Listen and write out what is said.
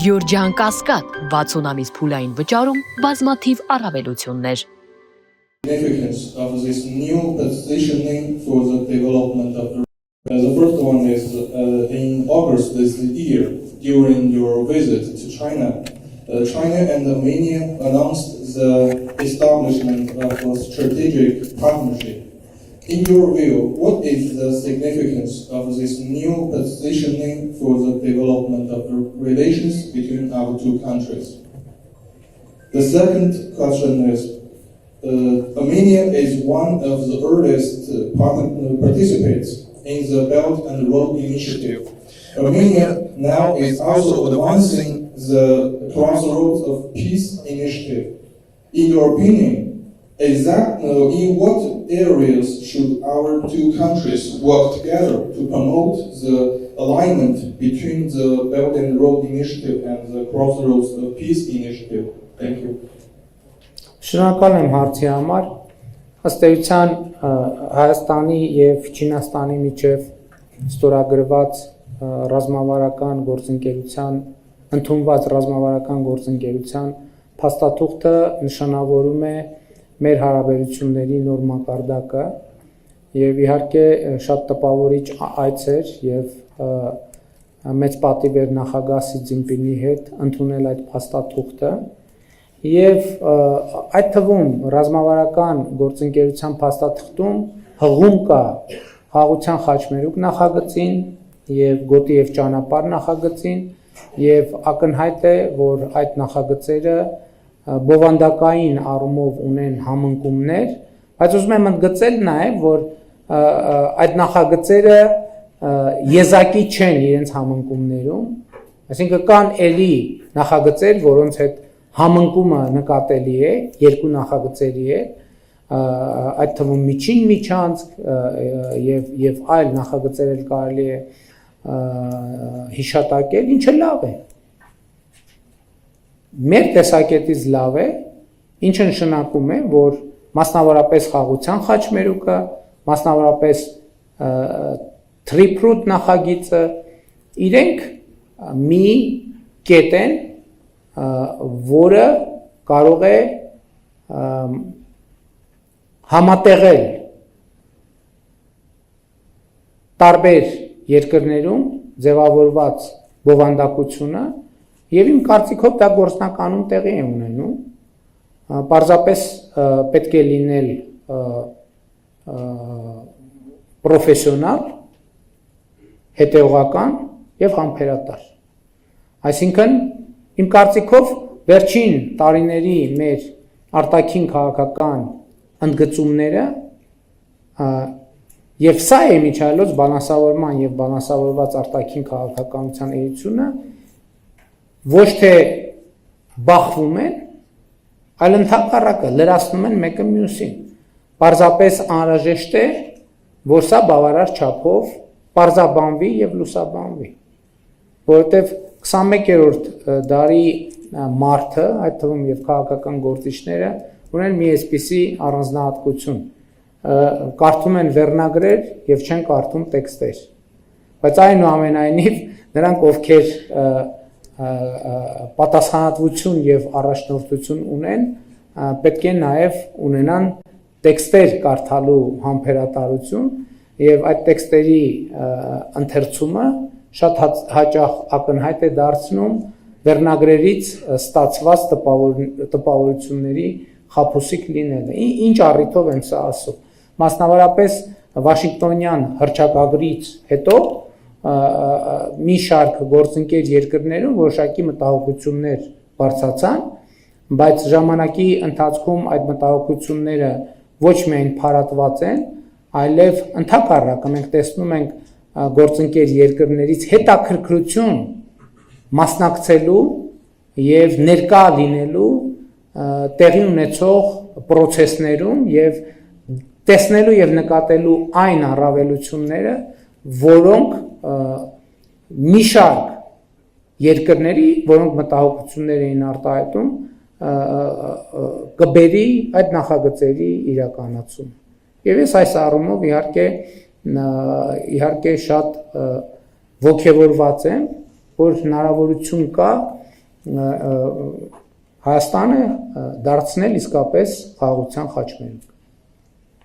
Գյորջյան Կասկադ 60 ամիս փուլային վճարում բազմաթիվ առավելություններ։ Significance of this new positioning for the development of the first one is in August this year, during your visit to China, China and Armenia announced the establishment of a strategic partnership. In your view, what is the significance of this new positioning for the development of the relations between our two countries? The second question is, Armenia is one of the earliest participants in the Belt and Road Initiative. Armenia now is also advancing the Crossroads of Peace initiative. In your opinion, in what areas should our two countries work together to promote the alignment between the Belt and Road Initiative and the Crossroads of Peace initiative? Thank you. Շնորհակալ եմ հարցի համար։ Ըստ էության Հայաստանի եւ Չինաստանի միջև ստորագրված ռազմավարական գործընկերության ընդունված ռազմավարական գործընկերության փաստաթուղթը նշանավորում է մեր հարաբերությունների նոր մակարդակը եւ իհարկե շատ տպավորիչ այց էր եւ մեծ պատիվ էր նախագահ Սի Ցզինպինի հետ ընդունել այդ փաստաթուղթը եւ այդ թվում ռազմավարական գործընկերության փաստաթղթում հղում կա խաղաղության խաչմերուկ նախագծին եւ գոտի եւ ճանապարհ նախագծին եւ ակնհայտ է որ այդ նախագծերը բովանդակային առումով ունեն համընկումներ, բայց ուզում եմ ընդգծել նաեւ որ այդ նախագծերը եզակի չեն իրենց համընկումներում, այսինքն կան էլի նախագծեր, որոնց հետ համընկումը նկատելի է երկու նախագծերի հետ այդ թվում միջին միջանցք եւ այլ նախագծեր էլ կարելի է հիշատակել, ինչը լավ է։ Մեր տեսակետից լավ է, ինչը նշանակում է, որ մասնավորապես խաղաղության խաչմերուկը, մասնավորապես Triplut նախագիծը իրենք մի կետ են, որը կարող է համատեղել տարբեր երկրներում ձևավորված բովանդակությունը եւ իմ կարծիքով դա գործնականում տեղի է ունենում, պարզապես պետք է լինել պրոֆեսիոնալ, հետևողական եւ համբերատար։ Այսինքն իմ կարծիքով վերջին տարիների մեր արտաքին քաղաքական ընդգծումները եւ սա է միջայլոց բալանսավորման եւ բալանսավորված արտաքին քաղաքականության էությունը ոչ թե բախվում են, այլ ընդհակառակը լրացնում են մեկը մյուսին։ Պարզապես անհրաժեշտ է, որ սա բավարար չափով պարզաբանվի եւ լուսաբանվի, որովհետեւ 21-րդ դարի մարդը, այդ թվում եւ քաղաքական գործիչները ունեն մի այսպիսի առանձնահատկություն, կարդում են վերնագրեր եւ չեն կարդում տեքստեր, բայց այնուամենայնիվ նրանք ովքեր պատասխանատվություն եւ առաջնորդություն ունեն, պետք է նաեւ ունենան տեքստեր կարդալու համբերատարություն եւ այդ տեքստերի ընթերցումը շատ հաճախ ակնհայտ է դարձնում վերնագրերից ստացված տպավորությունների խաբուսիկ լինելը։ Ինչ առիթով եմ սա ասում։ Մասնավորապես Վաշինգտոնյան հռչակագրից հետո մի շարք գործընկեր երկրներում որոշակի մտահոգություններ բարձրացան, բայց ժամանակի ընթացքում այդ մտահոգությունները ոչ միայն փարատված են, այլև ընդհակառակը մենք տեսնում ենք գործընկեր երկրներից հետաքրքրություն մասնակցելու եւ ներկա լինելու տեղի ունեցող process-ներում եւ տեսնելու եւ նկատելու այն առավելությունները, որոնք մի շարք երկրների, որոնք մտահոգություններ էին արտահայտում, կբերի այդ նախագծերի իրականացում։ Եվ ես այս առումով իհարկե շատ ոգևորված եմ, որ հնարավորություն կա Հայաստանը դարձնել իսկապես խաղաղության խաչմերուկ։